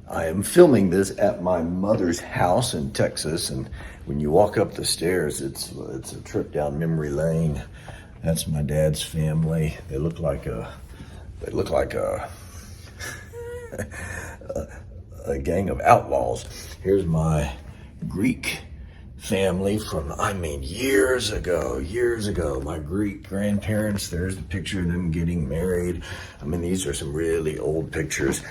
I am filming this at my mother's house in Texas, and when you walk up the stairs, it's a trip down memory lane. That's my dad's family. They look like a a gang of outlaws. Here's my Greek family from, years ago. My Greek grandparents, there's the picture of them getting married. These are some really old pictures.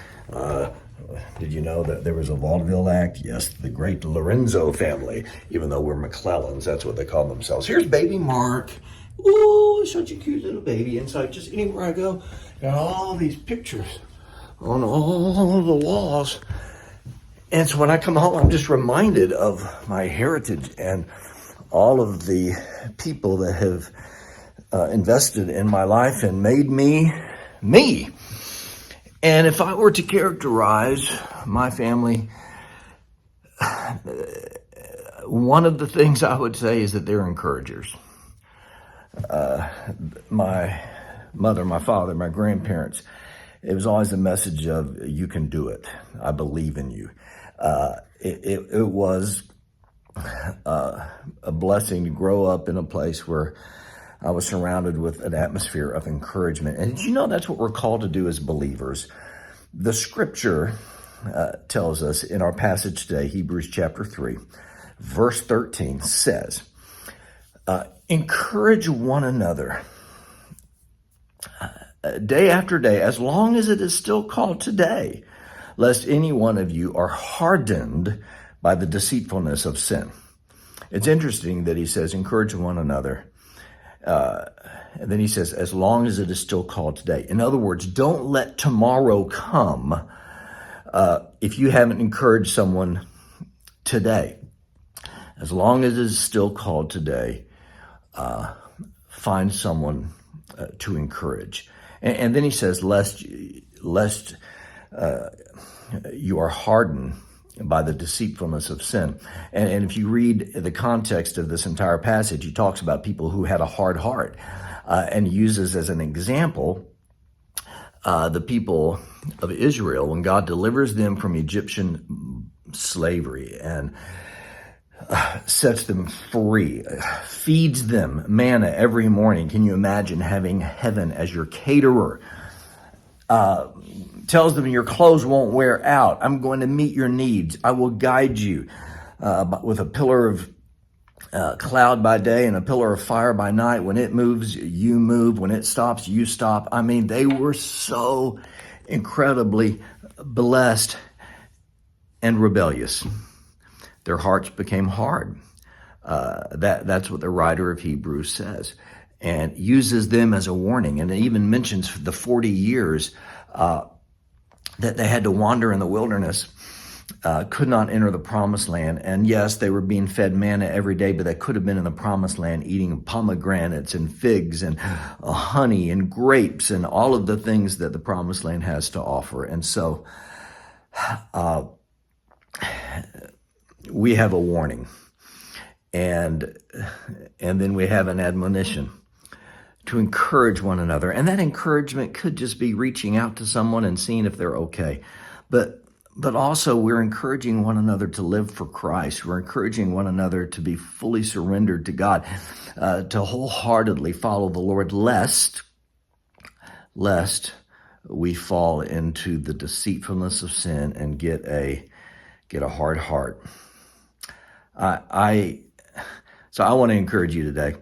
Did you know that there was a vaudeville act? Yes, the great Lorenzo family, even though we're McClellands, that's what they call themselves. Here's baby Mark. Ooh, such a cute little baby. Inside, just anywhere I go, got all these pictures on all the walls. And so when I come home, I'm just reminded of my heritage and all of the people that have invested in my life and made me me. And if I were to characterize my family, one of the things I would say is that they're encouragers. My mother, my father, my grandparents, it was always a message of, you can do it. I believe in you. It was a blessing to grow up in a place where I was surrounded with an atmosphere of encouragement. And did you know that's what we're called to do as believers? The scripture tells us in our passage today, Hebrews chapter 3, verse 13 says, encourage one another day after day, as long as it is still called today, lest any one of you are hardened by the deceitfulness of sin. It's interesting that he says, encourage one another. And then he says, as long as it is still called today. In other words, don't let tomorrow come if you haven't encouraged someone today. As long as it is still called today, find someone to encourage. And then he says, lest you are hardened by the deceitfulness of sin. And if you read the context of this entire passage, he talks about people who had a hard heart and uses as an example the people of Israel when God delivers them from Egyptian slavery and sets them free, feeds them manna every morning. Can you imagine having heaven as your caterer? Tells them your clothes won't wear out. I'm going to meet your needs. I will guide you with a pillar of cloud by day and a pillar of fire by night. When it moves, you move. When it stops, you stop. They were so incredibly blessed and rebellious. Their hearts became hard. That's what the writer of Hebrews says, and uses them as a warning. And it even mentions the 40 years that they had to wander in the wilderness, could not enter the promised land. And yes, they were being fed manna every day, but they could have been in the promised land eating pomegranates and figs and honey and grapes and all of the things that the promised land has to offer. And so we have a warning, and then we have an admonition to encourage one another. And that encouragement could just be reaching out to someone and seeing if they're okay. But also we're encouraging one another to live for Christ. We're encouraging one another to be fully surrendered to God, to wholeheartedly follow the Lord, lest we fall into the deceitfulness of sin and get a hard heart. So I want to encourage you today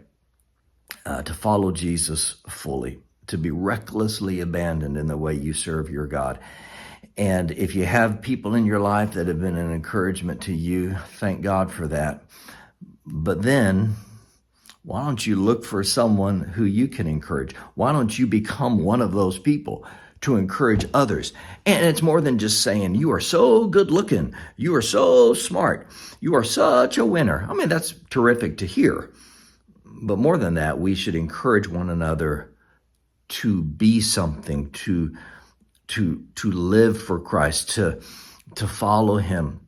to follow Jesus fully, to be recklessly abandoned in the way you serve your God. And if you have people in your life that have been an encouragement to you, thank God for that. But then, why don't you look for someone who you can encourage? Why don't you become one of those people to encourage others? And it's more than just saying, you are so good looking, you are so smart, you are such a winner. That's terrific to hear. But more than that, we should encourage one another to be something, to live for Christ, to follow him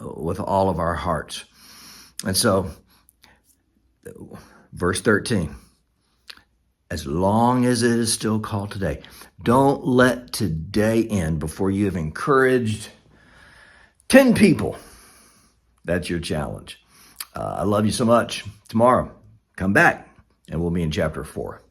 with all of our hearts. And so, verse 13, as long as it is still called today. Don't let today end before you have encouraged 10 people. That's your challenge. I love you so much. Tomorrow, come back and we'll be in chapter 4.